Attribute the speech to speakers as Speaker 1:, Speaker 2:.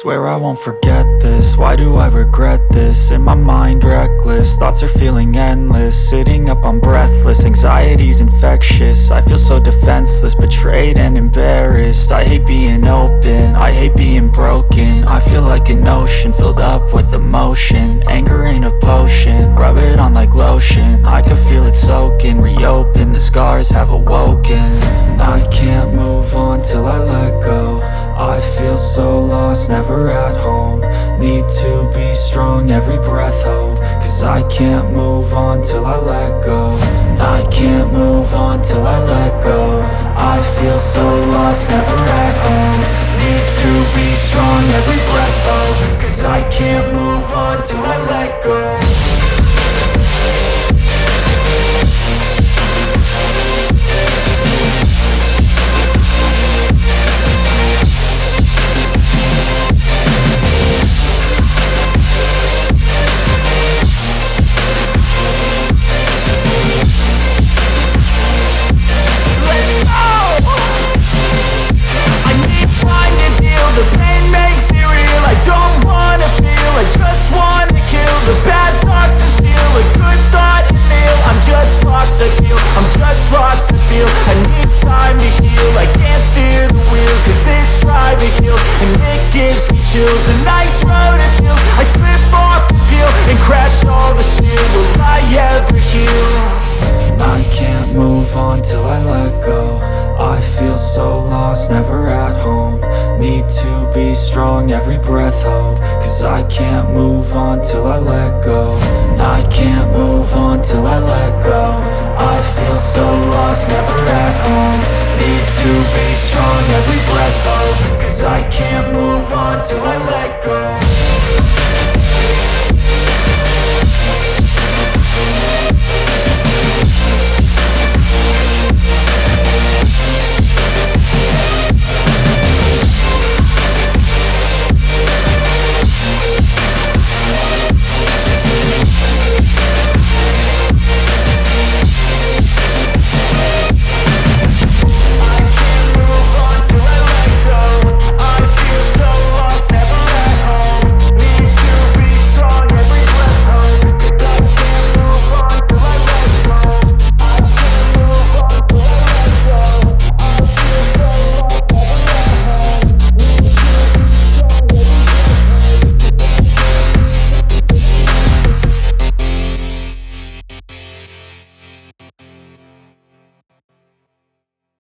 Speaker 1: Swear I won't forget this, why do I regret this? In my mind reckless, thoughts are feeling endless. Sitting up I'm breathless, anxiety's infectious. I feel so defenseless, betrayed and embarrassed. I hate being open, I hate being broken. I feel like an ocean filled up with emotion. Anger ain't a potion, rub it on like lotion. I can feel it soaking, reopen, the scars have awoken. I can't move on till I let go. I feel so lost, never at home. Need to be strong, every breath hope. Cause I can't move on till I let go. I can't move on till I let go. I feel so lost, never at home. Need to be strong, every breath hope. Cause I can't move on till I let go.
Speaker 2: The pain makes it real, I don't wanna feel, I just wanna kill the bad thoughts and steal a good thought and feel. I'm just lost, I feel, I'm just lost, I feel. I need time to heal, I can't steer the wheel. Cause this drive it kills, and it gives me chills. A nice road it feels, I slip off the peel and crash all the steel. Will I ever heal?
Speaker 1: I can't move on till I let go. I feel so lost, never at home. Need to be strong, every breath hope. Cause I can't move on till I let go. I can't move on till I let go. I feel so lost, never at home. Need to be strong, every breath hope. Cause